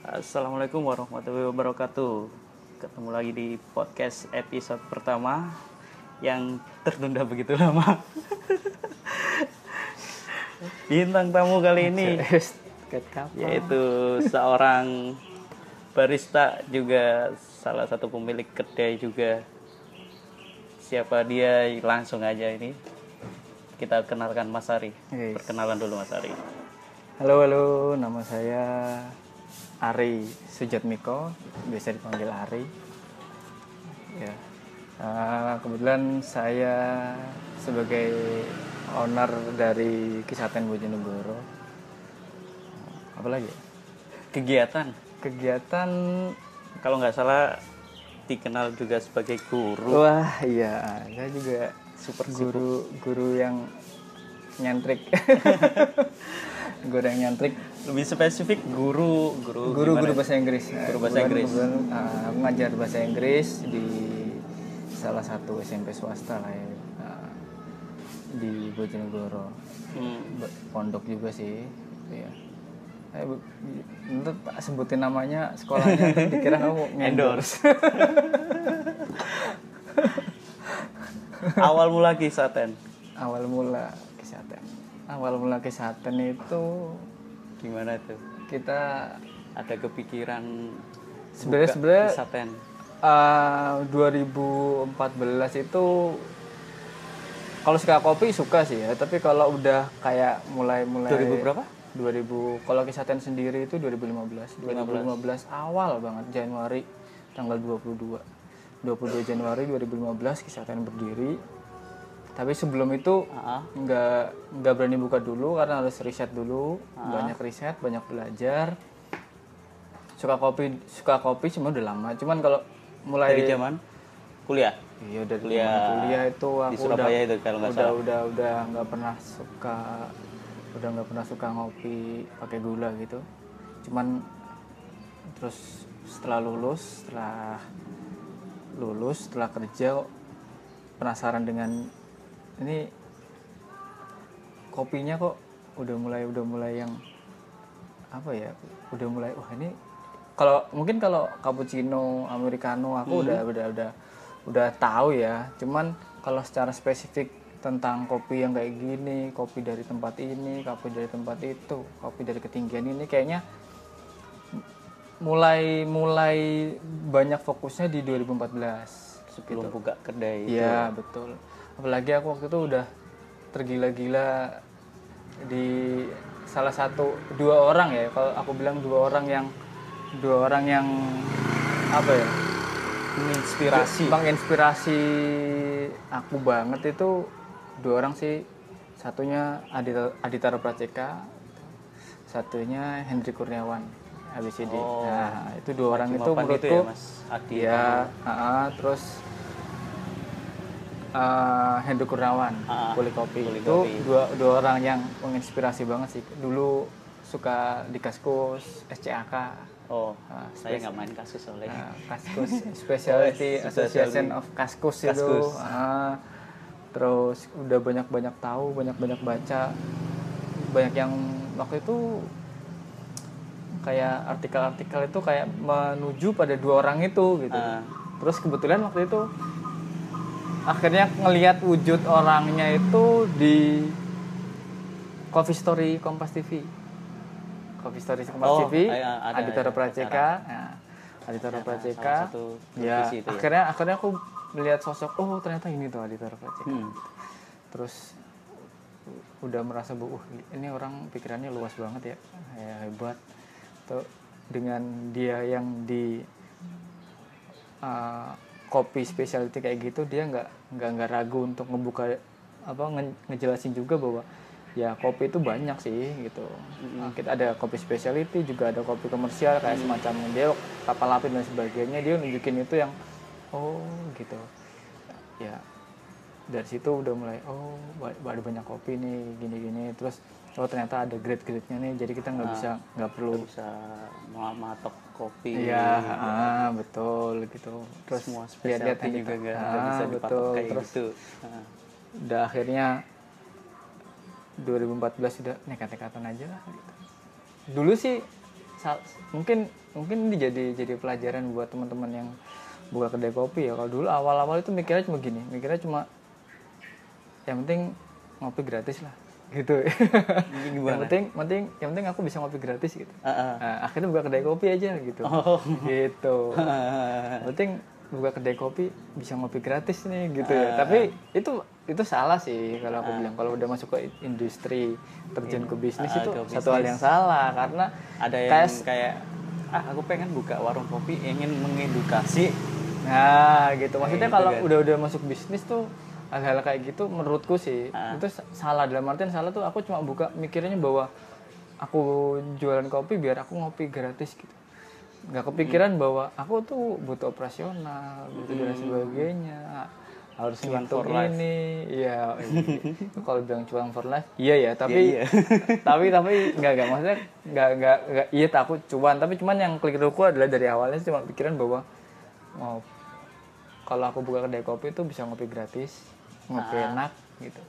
Assalamualaikum warahmatullahi wabarakatuh. Ketemu lagi di podcast episode pertama yang tertunda begitu lama. Bintang tamu kali ini yaitu seorang barista juga salah satu pemilik kedai juga. Siapa dia? Langsung aja ini kita kenalkan Mas Ari. Perkenalan dulu Mas Ari. Halo, nama saya Ari Sujatmiko, biasa dipanggil Ari. Ya, kebetulan saya sebagai owner dari Kisaten Bojonegoro. Apa lagi? Kegiatan kalau nggak salah dikenal juga sebagai guru. Wah, iya, saya juga Super guru yang nyentrik. Guru yang nyentrik. Lebih spesifik guru bahasa Inggris. Guru bahasa Inggris. Aku ngajar bahasa Inggris di salah satu SMP swasta lah ya, di Bojonegoro. Pondok juga sih, ya. Untuk sebutin namanya sekolahnya dikira kamu endorse. Awal mula Kisaten. Awal mula Kisaten itu Gimana tuh? kita Ada kepikiran sebenarnya Kisaten. 2014 itu kalau suka kopi suka sih ya, tapi kalau udah kayak mulai 2000 berapa? 2000, kalau Kisaten sendiri itu 2015 awal banget, Januari tanggal 22 Januari 2015 Kisaten berdiri. Tapi sebelum itu nggak berani buka dulu karena harus riset dulu, banyak riset, banyak belajar. Suka kopi cuma udah lama. Cuman kalau mulai Dari zaman kuliah. Iya, dari kuliah itu aku di Surabaya itu kalau nggak salah. udah nggak pernah suka ngopi pakai gula gitu. Cuman terus setelah kerja penasaran dengan ini kopinya kok udah mulai yang apa ya, udah mulai wah ini kalau cappuccino, americano aku udah tahu ya, cuman kalau secara spesifik tentang kopi yang kayak gini, kopi dari tempat ini, kopi dari tempat itu, kopi dari ketinggian ini kayaknya mulai banyak fokusnya di 2014 Sebelum buka kedai itu. Iya, betul. Apalagi aku waktu itu udah tergila-gila di salah satu dua orang ya, kalau aku bilang dua orang yang apa ya, menginspirasi aku banget itu dua orang sih. Satunya Aditya Praceka, satunya Hendrik Kurniawan ABCD. Nah, itu dua orang itu menurutku ya, Mas Adi. Ya, terus Hendrik Kurniawan, Polikopi. Itu dua orang yang menginspirasi banget sih. Dulu suka di Kaskus, SCAK. Saya nggak main Kaskus soalnya. Kaskus Specialty Association of Kaskus itu. Terus udah banyak tahu, banyak baca, banyak yang waktu itu kayak artikel-artikel itu kayak menuju pada dua orang itu gitu. Terus kebetulan waktu itu akhirnya ngelihat wujud orangnya itu di Coffee Story Kompas TV. Aditya Praceka. Aditya Praceka. Ya, akhirnya aku melihat sosok, ternyata ini tuh Aditya Praceka. Terus udah merasa ini orang pikirannya luas banget ya, hebat. Tuh dengan dia yang di kopi specialty kayak gitu, dia nggak ragu untuk ngebuka ngejelasin juga bahwa ya kopi itu banyak sih gitu. Kita ada kopi specialty, juga ada kopi komersial kayak semacam dia kapal lapin dan sebagainya. Dia nunjukin itu yang gitu ya. Dari situ udah mulai ada banyak kopi nih gini. Terus ternyata ada grade-grade-nya nih, jadi kita nggak perlu matok kopi. Iya, betul gitu. Terus semua spesialty juga nggak bisa dipatok kayak terus, gitu. Udah akhirnya 2014 udah nekat-nekatan aja lah gitu. Dulu sih mungkin ini jadi pelajaran buat teman-teman yang buka kedai kopi ya. Kalau dulu awal-awal itu mikirnya cuma yang penting ngopi gratis lah gitu. yang penting aku bisa ngopi gratis gitu. Nah, akhirnya buka kedai kopi aja gitu. Gitu. Yang penting buka kedai kopi bisa ngopi gratis nih gitu ya. Tapi itu salah sih kalau aku bilang. Kalau udah masuk ke industri, terjun ke bisnis itu satu hal yang salah, karena ada yang kayak aku pengen buka warung kopi, ingin mengedukasi. Nah, gitu. Maksudnya gitu kalau kan. udah masuk bisnis tuh hal-hal kayak gitu menurutku sih itu salah. Dalam artian salah tuh aku cuma buka mikirnya bahwa aku jualan kopi biar aku ngopi gratis gitu. Nggak kepikiran bahwa aku tuh butuh operasional, butuh dan sebagainya, harus ngitung ini, ya. Kalau bilang cuan for life, iya ya, tapi iya. tapi nggak maksudnya nggak iya takut cuan, tapi cuman yang keliruku adalah dari awalnya cuma pikiran bahwa kalau aku buka kedai kopi itu bisa ngopi gratis, ngopi enak gitu,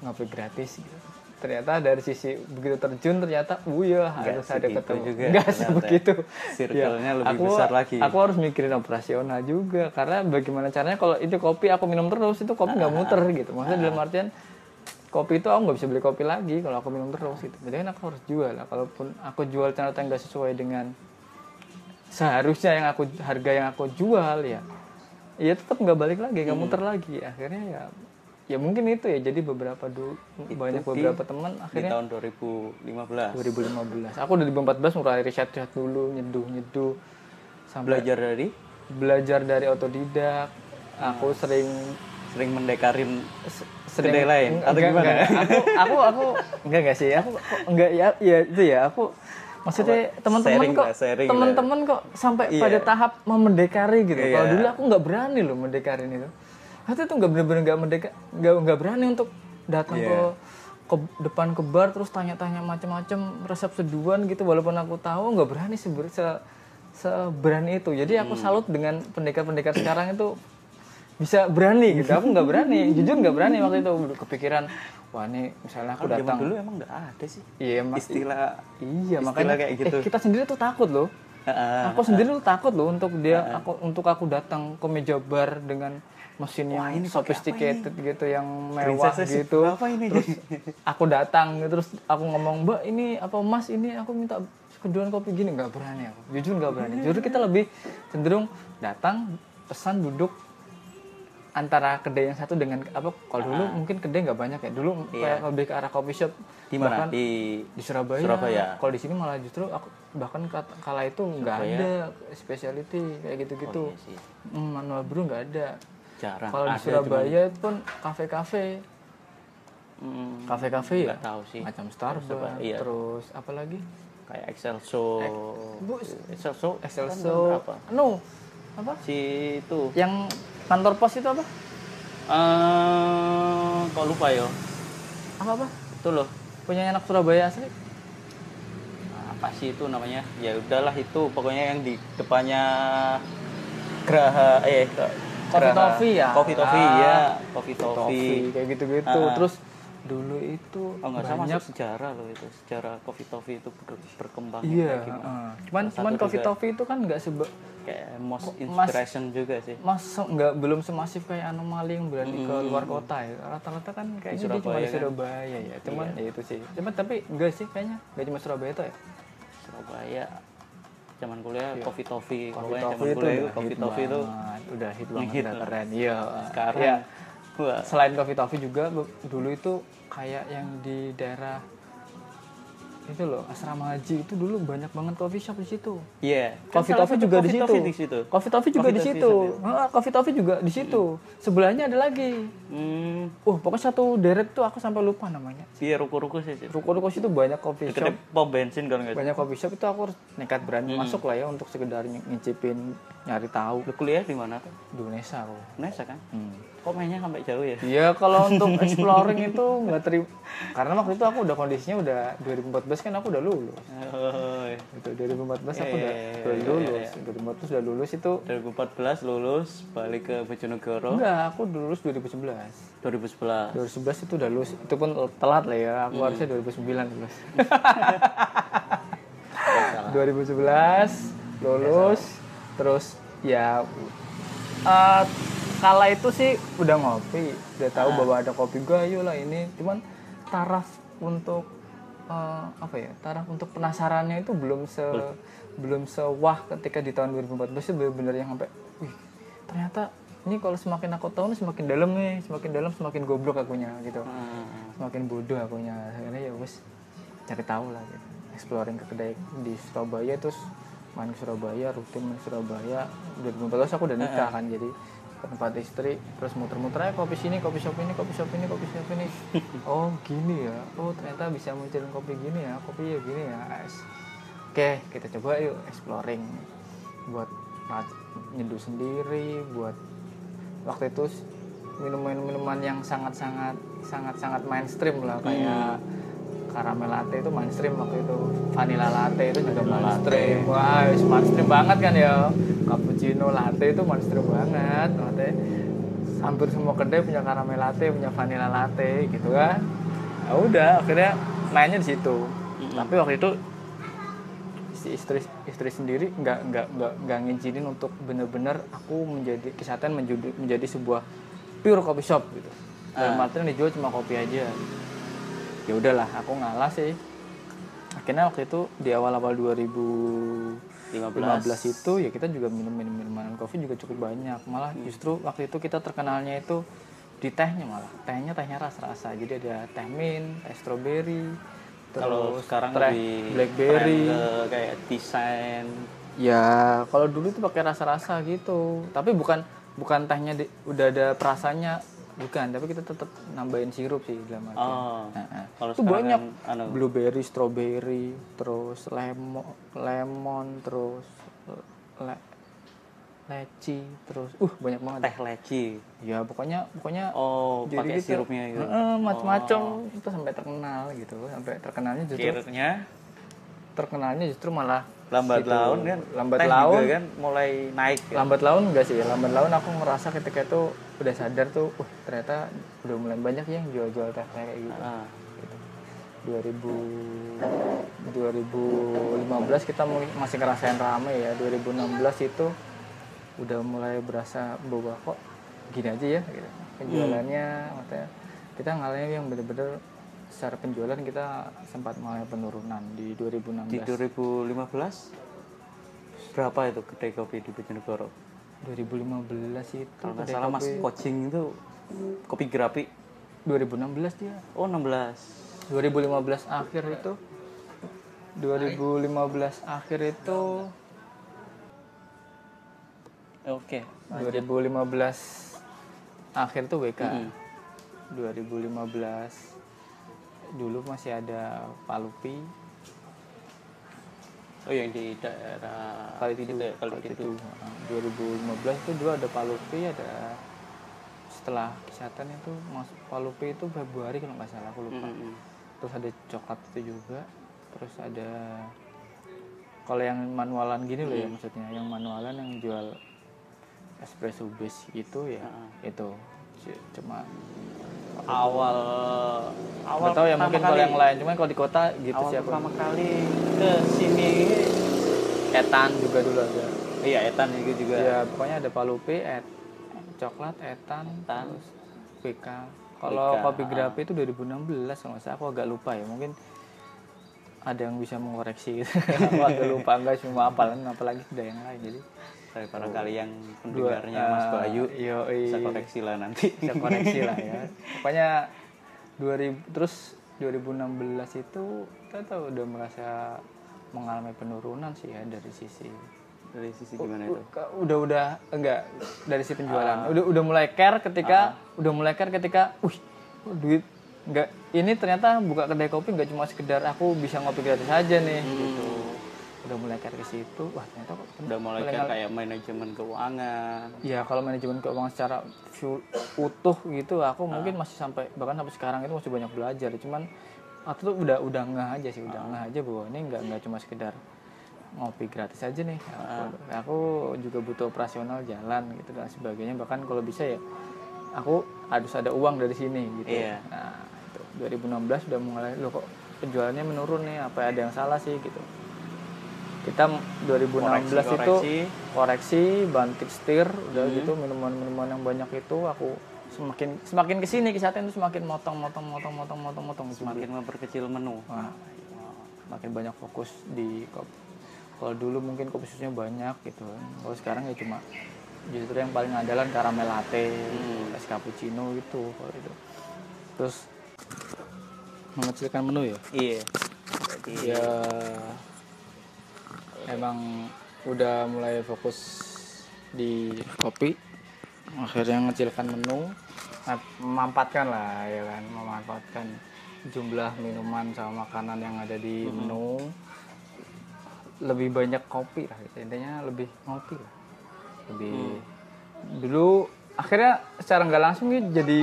ngopi gratis gitu. Ternyata dari sisi begitu terjun ternyata harus ada ketemu juga, nggak sebegitu circle-nya lebih besar lagi. Aku harus mikirin operasional juga, karena bagaimana caranya kalau itu kopi aku minum terus, itu kopi nggak muter gitu. Maksudnya dalam artian kopi itu aku nggak bisa beli kopi lagi kalau aku minum terus gitu. Berarti kan aku harus jual lah. Kalaupun aku jual ternyata nggak sesuai dengan seharusnya harga yang aku jual, ya tetap nggak balik lagi, nggak muter lagi. Akhirnya ya mungkin itu ya, jadi beberapa beberapa teman akhirnya di tahun 2015 aku 2014 mulai riset dulu, nyeduh sampai belajar dari otodidak. Aku sering mendekarin kedai lain atau gimana? Enggak sih, aku enggak ya itu ya, aku maksudnya teman-teman kok sampai pada tahap memendekari gitu. Kalau dulu aku nggak berani loh mendekarin itu. Itu nggak benar-benar nggak berani untuk datang ke depan ke bar terus tanya-tanya macam-macam, resep seduhan gitu, walaupun aku tahu nggak berani seberani itu. Jadi aku salut dengan pendekar-pendekar sekarang itu bisa berani gitu. Aku nggak berani, jujur nggak berani waktu itu. Kepikiran, wah ini misalnya aku datang dulu emang nggak ada sih istilah istilah makanya kayak gitu. Kita sendiri tuh takut loh. Aku sendiri tuh takut loh untuk aku datang ke meja bar dengan mesin yang sophisticated gitu, yang mewah gitu. Terus aku datang terus aku ngomong, "Mbak, ini apa Mas, ini aku minta seduhan kopi gini." Nggak berani aku, jujur nggak berani. Jujur kita lebih cenderung datang, pesan, duduk antara kedai yang satu dengan kalau dulu mungkin kedai nggak banyak ya dulu, kayak lebih ke arah coffee shop. Di mana? Di Surabaya. Kalau di sini malah justru aku bahkan kala itu nggak ada specialty kayak gitu-gitu. Manual brew nggak ada. Jarang. Kalau di Surabaya pun kafe-kafe ya, tahu sih. macam Starbucks, terus apa lagi? Kayak Excelso. Apa? Apa? Si itu. Yang kantor pos itu apa? Kok lupa ya? Apa? Itu loh. Punya anak Surabaya asli. Apa sih itu namanya? Ya udahlah, itu pokoknya yang di depannya Graha Coffee Toffee kayak gitu-gitu. Terus dulu itu banyak sejarah loh, itu sejarah Coffee Toffee itu berkembang. Cuman Coffee Toffee itu kan nggak kayak most inspiration juga sih. Belum semasif kayak Anomali yang berani ke luar kota ya. Rata-rata kan kayaknya dia cuma di Surabaya ya. Cuman ya itu sih. Tapi enggak sih kayaknya, enggak cuma Surabaya itu ya. Surabaya zaman kuliah Coffee Toffee itu udah hit banget, udah keren. Iya. Sekarang selain Coffee Toffee juga dulu itu kayak yang di daerah itu loh, Asrama Haji itu dulu banyak banget coffee shop di situ. Iya. Coffee Toffee juga di situ. Coffee Toffee juga di situ. Coffee Toffee juga di situ. Sebelahnya ada lagi. Pokoknya satu deret tuh aku sampai lupa namanya. Iya, ruko-ruko sih. Ruko-ruko situ banyak coffee shop. Pom bensin kan guys. Banyak coffee shop itu aku harus nekat berani masuk lah ya untuk sekedar ngicipin, nyari tahu. Lu kuliah di mana tuh? Di Unesa kok. Unesa kan? Kok mainnya sampai jauh ya? Iya, kalau untuk exploring itu nggak terima. Karena waktu itu aku udah kondisinya udah 2014 kan aku udah lulus. Itu 2014 aku udah lulus. 2014 udah lulus itu. 2014 lulus, balik ke Bojonegoro. Enggak, aku lulus 2011 itu udah lulus. Itu pun telat lah ya. Aku harusnya 2009 lulus. 2011 lulus, terus ya kala itu sih udah ngopi, udah tahu bahwa ada kopi gayo lah ini, cuman taraf untuk taraf untuk penasarannya itu belum sewah ketika di tahun 2014 itu benar-benar yang sampai, wih ternyata ini kalau semakin aku tahu nih semakin dalam semakin goblok akunya gitu, semakin bodoh akunya. Akhirnya ya wes cari tahu lah gitu, exploring ke kedai di Surabaya, terus main ke Surabaya, rutin main ke Surabaya. 2014 aku udah nikah kan, jadi ke tempat istri, terus muter-muter aja kopi sini, kopi shop ini. Oh gini ya, oh ternyata bisa munculin kopi gini ya, kopi ya gini ya. Oke, kita coba yuk exploring, buat nyeduh sendiri, buat waktu itu minuman yang sangat mainstream lah, kayak caramel latte itu mainstream waktu itu, vanilla latte itu juga mainstream. Wah, mainstream banget kan ya. Cappuccino latte itu mainstream banget. Latte hampir semua kedai punya caramel latte, punya vanilla latte gitu kan. Ya udah, akhirnya mainnya di situ. Tapi waktu itu si istri sendiri nggak ngizinin untuk benar-benar aku menjadi kesehatan menjadi sebuah pure coffee shop gitu. Dalam artian dijual cuma kopi aja. Ya udahlah, aku ngalah sih. Akhirnya waktu itu di awal-awal 2015 itu ya kita juga minuman kopi juga cukup banyak. Malah justru waktu itu kita terkenalnya itu di tehnya, malah tehnya rasa-rasa. Jadi ada teh mint, teh strawberry, kalau sekarang teh lebih blackberry, kayak desain. Ya kalau dulu itu pakai rasa-rasa gitu, tapi bukan tehnya udah ada perasanya. Bukan, tapi kita tetap nambahin sirup sih dalam arti. Kalau itu banyak kan, blueberry, strawberry, terus lemon, terus leci, terus banyak banget. Teh leci. Ya pokoknya jadi pakai gitu, sirupnya gitu. Macam-macam itu sampai terkenal gitu, sampai terkenalnya justru malah lambat laun kan, lambat laun juga kan mulai naik kan? Lambat laun enggak sih, lambat laun aku ngerasa ketika itu udah sadar tuh, ternyata udah mulai banyak yang jual-jual teh kayak gitu. 2015 kita masih ngerasain rame ya. 2016 itu udah mulai berasa bahwa kok gini aja ya gitu. Penjualannya maksudnya kita ngalamin yang bener-bener secara penjualan kita sempat mengalami penurunan di 2016. Di 2015 berapa itu kedai kopi di Bojonegoro? 2015 itu kalau nggak salah Mas Coaching itu kopi Gerapi 2016 dia. Oh 16. 2015 akhir itu 2015 Oke. 2015 akhir tuh WK. 2015 dulu masih ada Palupi. Oh yang di daerah Kalitidu. 2015 itu dulu ada Palupi, ada setelah kesehatan itu masuk Palupi itu Februari kalau nggak salah, aku lupa. Terus ada coklat itu juga. Terus ada kalau yang manualan gini loh ya, maksudnya yang manualan yang jual espresso base gitu ya. Itu cuma awal tahu ya, mungkin kalau yang lain, cuman kalau di kota gitu awal siapa pertama kali ke sini Etan juga dulu ada. Iya, Etan juga. Ya pokoknya ada Palupi, coklat, Etan, terus WK. Kalau kopi Gerapi itu 2016 kalau saya, aku agak lupa ya, mungkin ada yang bisa mengoreksi. Aku agak lupa, enggak semua hafalan, apalagi ada yang lain. Jadi para kali yang pendengarnya Mas Bayu bisa koreksi lah nanti. Bisa koreksi lah ya. Pokoknya 2016 itu kita tahu udah merasa mengalami penurunan sih ya dari sisi gimana itu? Udah enggak dari sisi penjualan. Udah mulai care ketika duit enggak, ini ternyata buka kedai kopi enggak cuma sekedar aku bisa ngopi gratis aja nih gitu. Udah mulai care ke situ. Wah, ternyata kok udah mulai care kayak manajemen keuangan. Iya, kalau manajemen keuangan secara utuh gitu aku mungkin masih bahkan sampai sekarang itu masih banyak belajar. Cuman aku tuh udah ngeh aja sih, ngeh aja bahwa ini enggak cuma sekedar ngopi gratis aja nih. Aku juga butuh operasional jalan gitu dan sebagainya. Bahkan kalau bisa ya aku harus ada uang dari sini gitu. Iya. Nah, itu 2016 udah mulai, loh kok penjualannya menurun nih, apa ada yang salah sih gitu. Kita 2016 itu Koreksi. koreksi, banting setir, udah gitu minuman-minuman yang banyak itu aku semakin kesini Kisaten itu semakin motong. Semakin memperkecil menu. Nah, makin banyak fokus di kopi. Kalau dulu mungkin kopi susunya banyak gitu. Kalau sekarang ya cuma justru yang paling andalan caramel latte, es cappuccino gitu kalau itu. Terus mengecilkan menu ya. Iya. Ya emang udah mulai fokus di kopi, akhirnya ngecilkan menu, memanfaatkan lah ya kan, memanfaatkan jumlah minuman sama makanan yang ada di menu, lebih banyak kopi lah gitu. Intinya lebih ngopi lah, lebih dulu akhirnya secara nggak langsung jadi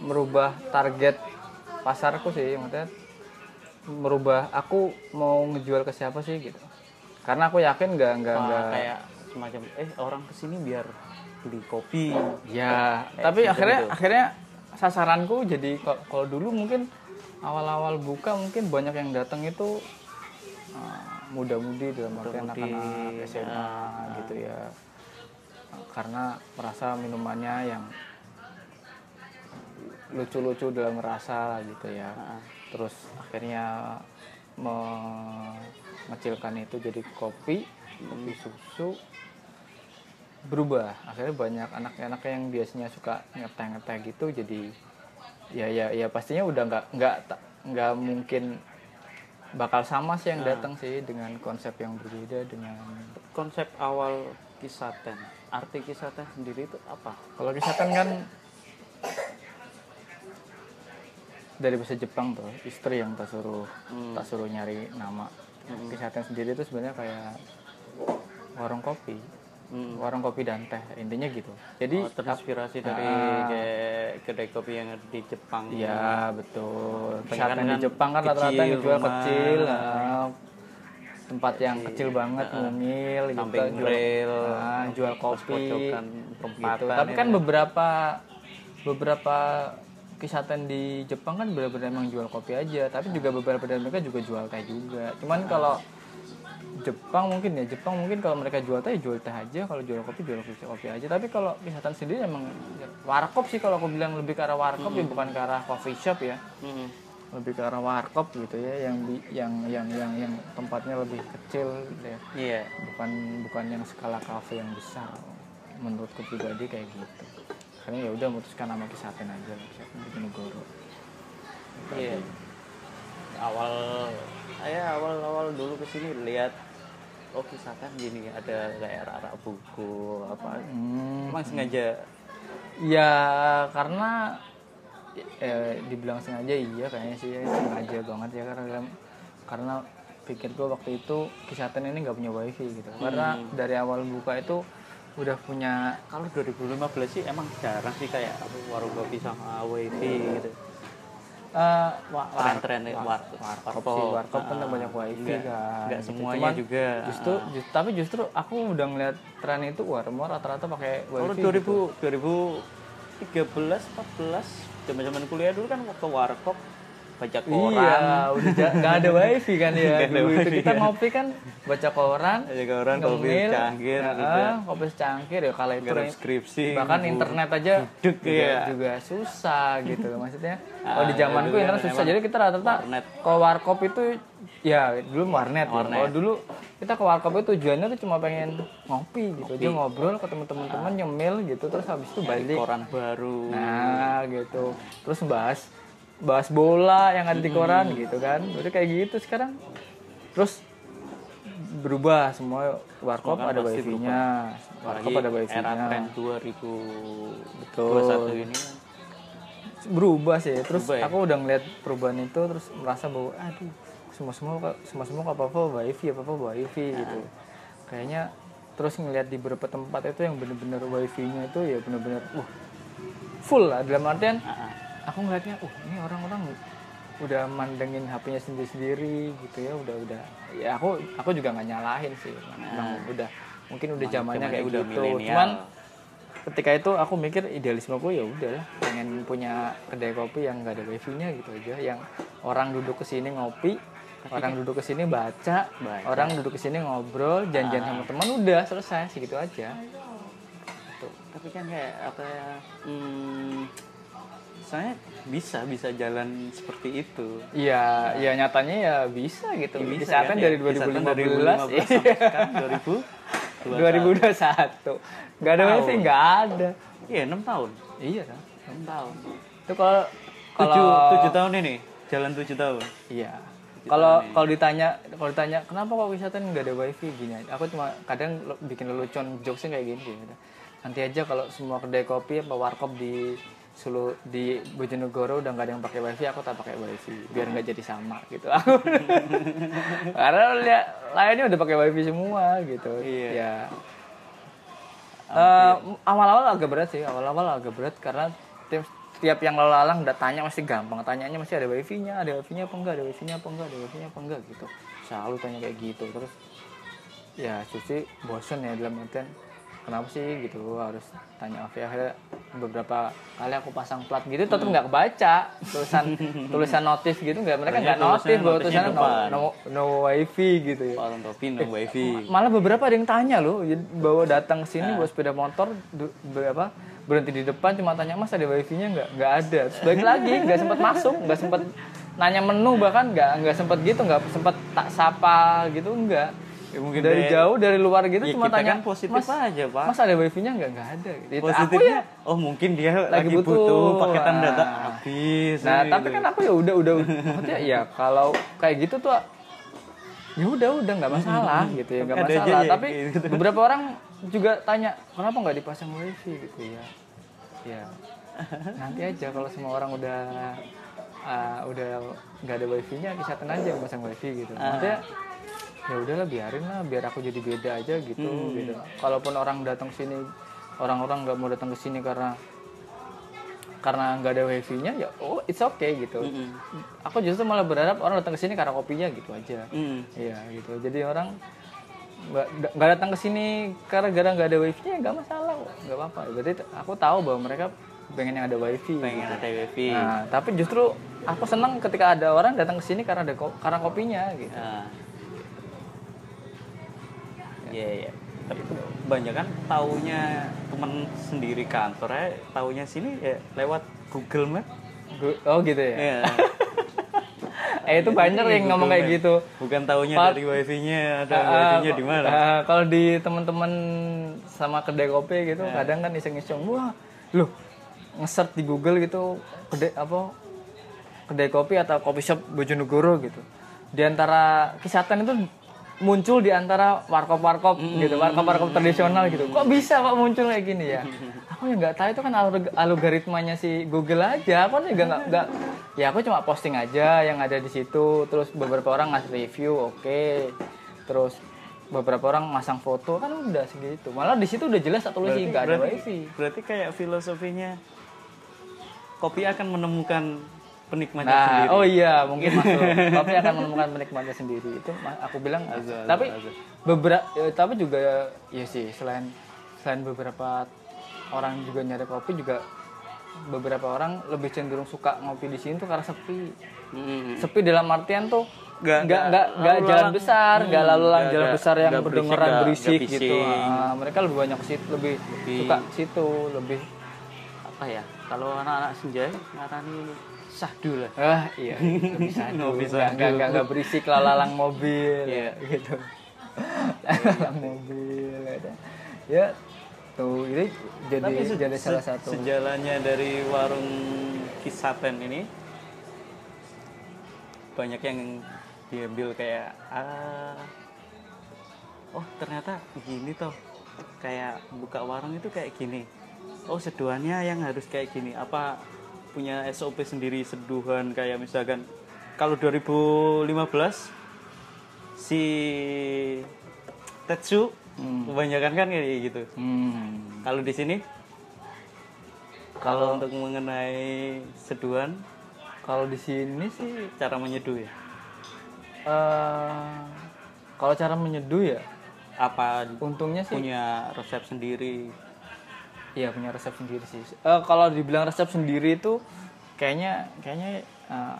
merubah target pasarku sih, maksudnya merubah aku mau ngejual ke siapa sih gitu, karena aku yakin nggak kayak semacam orang kesini biar beli kopi ya, tapi gitu. akhirnya sasaranku jadi kalau dulu mungkin awal-awal buka mungkin banyak yang datang itu muda-mudi dalam arti anak-anak SMA gitu ya, karena merasa minumannya yang lucu-lucu dalam rasa gitu ya. Terus akhirnya mengecilkan itu jadi kopi susu, berubah. Akhirnya banyak anak-anak yang biasanya suka ngeteh-ngeteh gitu jadi ya pastinya udah nggak mungkin bakal sama sih yang datang sih dengan konsep yang berbeda dengan konsep awal Kisaten. Arti Kisaten sendiri itu apa? kalau Kisaten kan dari bahasa Jepang tuh, istri yang tak suruh nyari nama. Kisaten sendiri itu sebenarnya kayak warung kopi dan teh, intinya gitu. Jadi terinspirasi dari kayak kedai kopi yang ada di Jepang. Iya betul. Kisaten Kan di Jepang kan rata-rata yang dijual rumah. kecil, tempat yang kecil banget, mungil gitu, samping rel, jual kopi pojokan gitu. Tapi kan beberapa Kisaten di Jepang kan benar-benar emang jual kopi aja, tapi juga beberapa dari mereka juga jual teh juga. Cuman kalau Jepang mungkin kalau mereka jual teh jual teh aja, kalau jual kopi aja. Tapi kalau Kisaten sendiri emang warkop sih, kalau aku bilang lebih ke arah warkop ya, bukan ke arah coffee shop ya. Lebih ke arah warkop gitu ya, yang tempatnya lebih kecil gitu ya. Iya. Bukan yang skala kafe yang besar. Menurutku pribadi kayak gitu. Karena ya udah memutuskan nama Kisaten aja, Kisaten Bojonegoro. Iya. Awal dulu kesini lihat Kisaten gini, ada kayak rak buku apa. Emang sengaja? Ya karena dibilang sengaja iya kayaknya sih sengaja banget ya, karena pikirku waktu itu Kisaten ini nggak punya wifi gitu. Karena dari awal buka itu udah punya, kalau 2015 sih emang jarang sih kayak warung kopi sama wifi gitu. Tren warkop kan banyak wifi kan. Enggak gitu. semuanya cuman juga. Tapi justru aku udah ngeliat tren itu semua rata-rata pakai wifi. Kalau 2013 14 zaman-zaman kuliah dulu kan waktu warkop baca koran. Iya, udah nggak ada wifi kan ya. Dulu itu kita ngopi kan baca koran, kopi cangkir, kopi secangkir ya kalau itu skripsi. Bahkan internet aja juga susah gitu maksudnya. Kalau di zamanku internet susah, jadi kita rata-rata kalau warkop itu ya dulu warnet. Kalau dulu kita ke warkop itu tujuannya tuh cuma pengen ngopi gitu aja, ngobrol ketemu teman-teman, nyemil gitu, terus habis itu balik koran baru. Nah gitu, terus bahas bola yang ada di koran gitu kan, udah kayak gitu sekarang. Terus berubah semua, warkop ada wifi-nya, warkop ada wifi-nya. Era tren 2021 ini berubah sih. Terus aku udah ngeliat perubahan itu, terus merasa bahwa semua apa wifi gitu. Kayaknya terus ngeliat di beberapa tempat itu yang bener-bener wifi-nya itu ya bener-bener full lah, dalam artian aku ngeliatnya ini orang-orang udah mandengin HP-nya sendiri gitu ya, udah ya aku juga nggak nyalahin sih, memang mungkin udah zamannya kayak udah gitu. milenial. Cuman ketika itu aku mikir idealismeku ya udahlah, pengen punya kedai kopi yang nggak ada wifi-nya gitu aja, yang orang duduk kesini ngopi Orang duduk ke sini baca, orang duduk ke sini ngobrol, janjian sama teman, udah selesai segitu aja. Tapi kan kayak apa ya, saya bisa jalan seperti itu. Iya, ya nyatanya ya bisa gitu. Ya, bisa Kisahkan kan, dari ya? 2015, Kisahkan 2015 sampai sekarang 2021. Nggak ada Tahun. wifi, nggak ada. Iya, 6 tahun. Iya kan? 6 tahun. Itu kalau 7 tahun ini, jalan 7 tahun. iya. Kalau ditanya kenapa kok wisata nggak ada wifi gini aja. Aku cuma kadang bikin lelucon jokesnya kayak gini gitu. Nanti aja kalau semua kedai kopi apa warkop di Bojonegoro udah nggak ada yang pakai wifi, aku tak pakai wifi biar nggak jadi sama gitu. Karena lihat lainnya udah pakai wifi semua gitu. Iya. Ya. Awal-awal agak berat sih, karena tiap yang lalu-lalang udah tanya masih gampang, tanyanya masih ada wifi-nya apa enggak gitu. Selalu tanya kayak gitu, terus ya Susi bosen ya dalam artian kenapa sih gitu harus tanya akhirnya beberapa kali aku pasang plat gitu tetap nggak kebaca tulisan notif gitu mereka nggak notif bahwa tulisannya no wifi gitu ya. Warung kopi no wifi. Malah beberapa ada yang tanya loh bawa datang ke sini bawa sepeda motor berhenti di depan cuma tanya mas ada wifi-nya nggak ada, terus balik lagi nggak sempat masuk, nggak sempat nanya menu, bahkan nggak sempat gitu, nggak sempat tak sapa gitu, nggak. Ya, mungkin dari jauh dari luar gitu ya, cuma tanya kan positif mas aja pak, mas ada wifi-nya nggak ada gitu. Positifnya oh mungkin dia lagi butuh paketan data habis. Nah gitu. tapi kan aku ya udah maksudnya ya kalau kayak gitu tuh ya udah nggak masalah gitu ya, nggak masalah. Tapi gitu. Beberapa orang juga tanya kenapa nggak dipasang wifi gitu ya nanti aja kalau semua orang udah nggak ada wifi-nya kisahkan aja yang pasang wifi gitu. Maksudnya ya udahlah biarin lah biar aku jadi beda aja gitu. Gitu. Kalaupun orang datang sini orang-orang nggak mau datang ke sini karena nggak ada wifi-nya ya it's okay gitu. Aku justru malah berharap orang datang ke sini karena kopinya gitu aja. Iya gitu. Jadi orang nggak datang ke sini karena nggak ada wifi-nya nggak masalah kok, nggak apa-apa. Berarti aku tahu bahwa mereka pengen yang ada wifi. Ada wifi. Nah, tapi justru aku senang ketika ada orang datang ke sini karena kopinya gitu. Iya. Tapi kebanyakan taunya teman sendiri kantornya, taunya sini ya lewat Google Map. Oh gitu ya. Iya. Itu banyak yang ngomong kayak gitu. Bukan taunya dari wifi-nya, ada wifi-nya di mana. Kalau di teman-teman sama kedai kopi gitu, kadang kan iseng-iseng, wah, loh, nge-search di Google gitu, kedai kopi atau kopi shop Bojonegoro gitu. Di antara Kisatan itu muncul di antara warkop gitu, warkop tradisional gitu. Kok bisa Pak muncul kayak gini ya? Aku ya nggak tahu, itu kan algoritmanya si Google aja. Aku juga nggak. Ya aku cuma posting aja yang ada di situ. Terus beberapa orang ngasih review, oke. Terus beberapa orang masang foto, kan udah segitu. Malah di situ udah jelas tulisnya nggak ada wifi. Berarti kayak filosofinya kopi akan menemukan penikmatnya sendiri. Oh iya, mungkin masuk. Kopi akan menemukan penikmatnya sendiri. Itu aku bilang. Tapi juga ya sih, selain beberapa orang juga nyari kopi, juga beberapa orang lebih cenderung suka ngopi di sini tuh karena sepi. Sepi dalam artian tuh nggak jalan besar, nggak lalu jalan besar yang berdengaran berisik gitu. Mereka lebih banyak ke situ, lebih suka situ, lebih apa ya? Kalau anak-anak senja ngarani sahdu lah. Iya, nggak berisik lalang mobil, gitu. Lalang mobil, gitu. Ya, tuh ini jadi salah satu. Sejalannya dari warung Kisatan ini banyak yang diambil kayak ternyata gini toh, kayak buka warung itu kayak gini. Seduhannya yang harus kayak gini. Apa punya SOP sendiri seduhan, kayak misalkan kalau 2015 si Tetsu kebanyakan kan kayak gitu. Kalau di sini kalau untuk mengenai seduhan, kalau di sini sih cara menyeduh ya. Kalau cara menyeduh ya apa untungnya sih punya resep sendiri. Iya, punya resep sendiri sih. Kalau dibilang resep sendiri itu kayaknya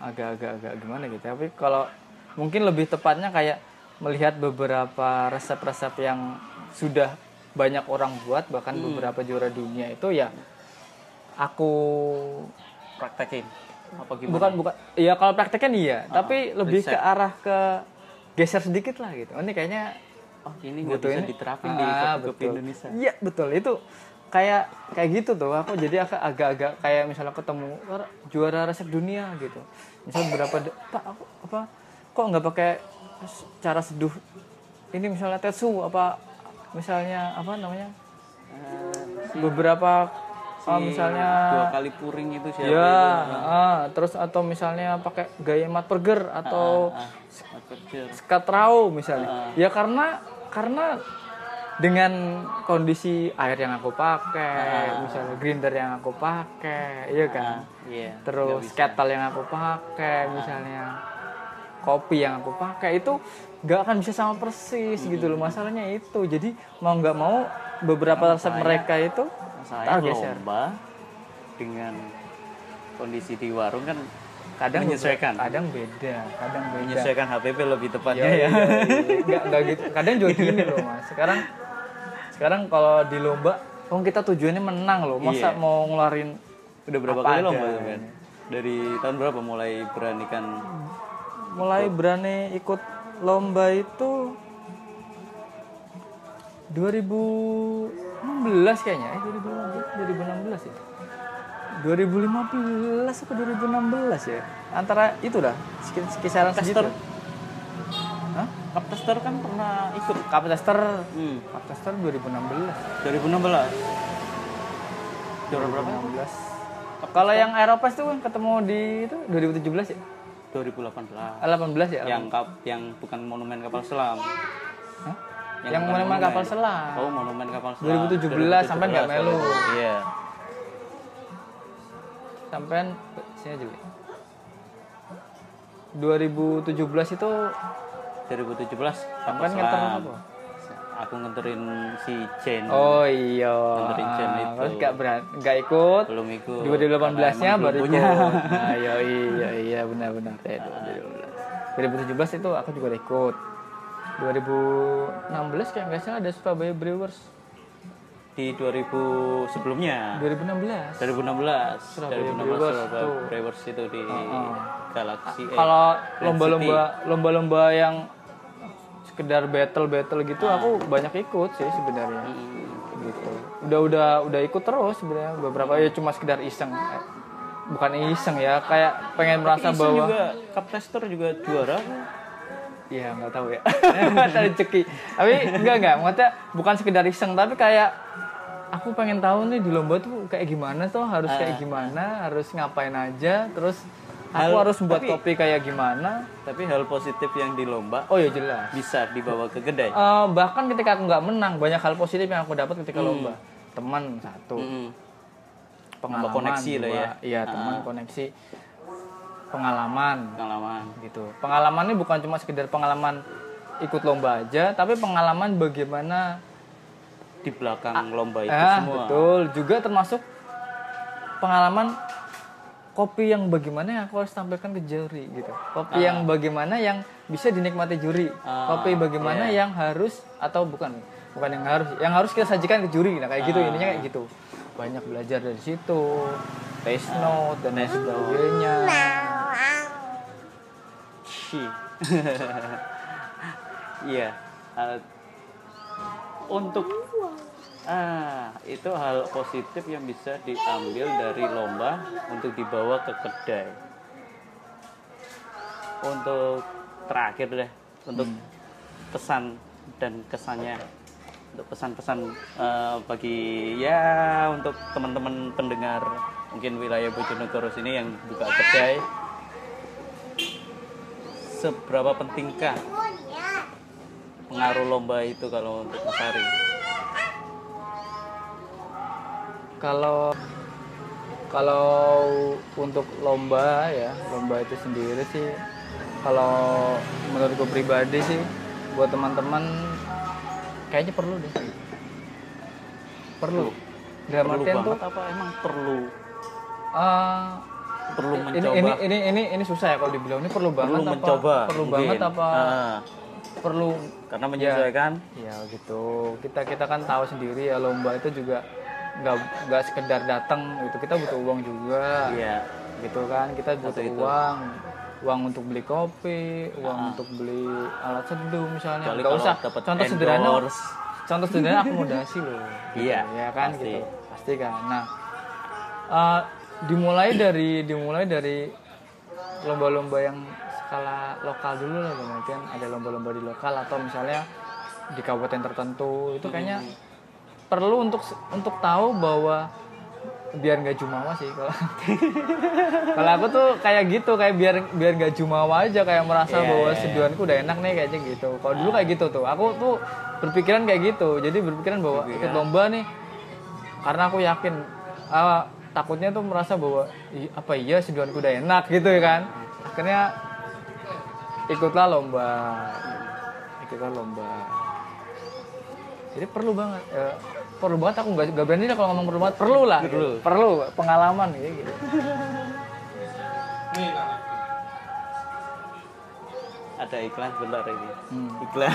agak gimana gitu. Tapi kalau mungkin lebih tepatnya kayak melihat beberapa resep-resep yang sudah banyak orang buat, bahkan beberapa juara dunia itu ya aku Praktekin apa gimana? bukan ya kalau prakteknya iya, tapi lebih riset. ke arah ke geser sedikit lah gitu. Ini kayaknya Ini nggak butuh bisa ini. diterapin di kopi Betul. Indonesia. Iya betul, itu kayak gitu tuh. Aku jadi agak-agak kayak misalnya ketemu juara resep dunia gitu. Misal berapa Pak aku apa kok nggak pakai cara seduh ini misalnya tetsu apa misalnya apa namanya beberapa misalnya 2 kali puring itu siapa ya itu? terus atau misalnya pakai gaya mat burger atau Kecil. skatrau misalnya ya karena dengan kondisi air yang aku pakai misalnya grinder yang aku pakai iya kan Iya. terus kettle yang aku pakai misalnya kopi yang aku pakai itu nggak akan bisa sama persis gitu loh, masalahnya itu. Jadi mau nggak mau beberapa resep mereka itu Saya geser. lomba dengan kondisi di warung kan kadang menyesuaikan. kadang beda Menyesuaikan HPP lebih tepatnya Iya, ya. nggak gitu kadang juga gini loh mas, sekarang kalau di lomba kita tujuannya menang loh, masa Iya. mau ngeluarin Udah berapa apa kali ada lomba tuh, Ben? Dari tahun berapa mulai beranikan? mulai berani ikut lomba itu 2016 kayaknya 2016 ya 2015 atau 2016 ya antara itu dah kisaran segitu. Hah? Cup tester kan pernah ikut. Cup tester 2016 2016. Juara berapa? 2016. Kalau yang Aeropass tuh ketemu di itu 2017 ya 2018. 18 ya Yang yang bukan monumen kapal selam. Hah? Yang bukan monumen kapal selam. Oh, monumen kapal selam. 2017 sampai nggak melu. Iya. Sampai sini aja. 2017 itu 2017 sampai kapal ngeter selam. apa? Aku nganterin si Jen. Oh iya. Nganterin Jen itu. Terus nggak ikut. Belum ikut. 2018-nya baru ikut. punya. Nah, iya benar-benar. 2017 itu aku juga ikut. 2016 kayak nggak salah ada Surabaya Brewers. Di 2000 sebelumnya. 2016. 2016. Surabaya 2016 Brewers Surabaya tuh. Brewers itu di Galaxy. Kalau Grand City. lomba-lomba yang sekedar battle gitu aku banyak ikut sih sebenarnya. Gitu. Udah ikut terus sebenarnya beberapa ya cuma sekedar iseng. Bukan iseng ya, kayak pengen merasa Iseng bahwa juga cup tester juga juara. ya nggak tahu ya. Rezeki. Tapi enggak, maksudnya bukan sekedar iseng tapi kayak aku pengen tahu nih di lomba tuh kayak gimana tuh, harus kayak gimana, harus ngapain aja, terus aku harus buat kopi kayak gimana. Tapi hal positif yang di lomba Oh ya jelas. bisa dibawa ke kedai. Bahkan ketika aku nggak menang banyak hal positif yang aku dapat ketika lomba. Teman satu, pengalaman koneksi dua, lah ya. Iya teman, koneksi, pengalaman gitu. Pengalaman ini bukan cuma sekedar pengalaman ikut lomba aja, tapi pengalaman bagaimana Di belakang lomba itu semua. betul, juga termasuk pengalaman kopi yang bagaimana yang aku harus tampilkan ke juri gitu. Kopi yang bagaimana yang bisa dinikmati juri. Kopi bagaimana yang harus atau bukan yang harus kita sajikan ke juri. Nah, kayak gitu ininya kayak gitu. Banyak belajar dari situ. Taste note dan lain sebagainya. Iya. Untuk itu hal positif yang bisa diambil dari lomba untuk dibawa ke kedai. Untuk terakhir deh, untuk pesan dan kesannya, untuk pesan-pesan bagi untuk teman-teman pendengar mungkin wilayah Bojonegoro sini yang buka kedai, seberapa pentingkah pengaruh lomba itu kalau untuk Mas Ari? Kalau untuk lomba itu sendiri sih, kalau menurutku pribadi sih, buat teman-teman kayaknya perlu deh. Perlu. Dalam Perlu artian banget tuh apa emang perlu? perlu mencoba. Ini susah ya kalau dibilang ini perlu banget Perlu mencoba, perlu mungkin. banget apa perlu Karena menyesuaikan. ya gitu. Kita kan tahu sendiri ya, lomba itu juga nggak sekedar datang gitu, kita butuh uang juga. Iya. Gitu kan, kita butuh itu. uang untuk beli kopi, uang untuk beli alat seduh misalnya. Kecuali Nggak kalau usah dapat contoh endorse. sederhana akomodasi loh gitu. Iya, Ya kan pasti. gitu pasti kan. Nah, dimulai dari lomba-lomba yang skala lokal dulu lah, mungkin ada lomba-lomba di lokal atau misalnya di kabupaten tertentu. Itu kayaknya perlu untuk tahu bahwa biar nggak jumawa sih kalau kalau aku tuh kayak gitu, kayak biar nggak jumawa aja, kayak merasa bahwa seduhanku udah enak nih kayaknya gitu. Kalau dulu kayak gitu tuh, aku tuh berpikiran kayak gitu, jadi berpikiran bahwa ikut lomba nih karena aku yakin takutnya tuh merasa bahwa apa iya seduhanku udah enak gitu ya kan. Akhirnya ikutlah lomba. Jadi perlu banget aku nggak berani lah kalau ngomong perlu banget, perlu pengalaman gitu. Ada iklan sebentar ini. Iklan.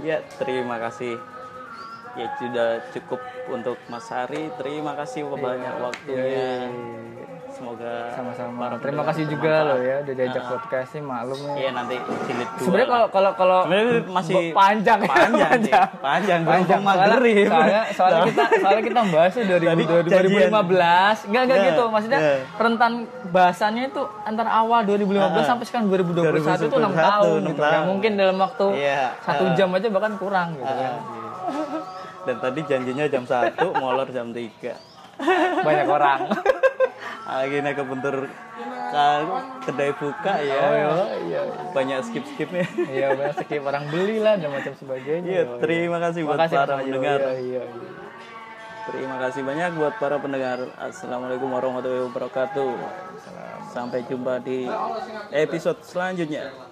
Ya, terima kasih. Ya sudah cukup untuk Mas Hari. Terima kasih banyak waktunya. Semoga Sama-sama. Terima kasih juga loh ya udah diajak podcast sih, maklum ya. Iya, nanti jilid 2. Sebenarnya kalau sebenarnya masih panjang berhubung mageri. Soalnya kita bahasnya dari 2015. Enggak gitu. Maksudnya rentan bahasannya itu antara awal 2015 sampai sekarang 2021 itu 6 tahun gitu. Ya mungkin dalam waktu 1 jam aja bahkan kurang gitu kan. Dan tadi janjinya jam 1, molor jam 3. Banyak orang. Akhirnya kebentur kedai buka ya. Iya. Banyak skip-skipnya. Iya, banyak skip, orang beli lah dan macam sebagainya. Iya, terima kasih buat para pendengar. Iya. Terima kasih banyak buat para pendengar. Assalamualaikum warahmatullahi wabarakatuh. Sampai jumpa di episode selanjutnya.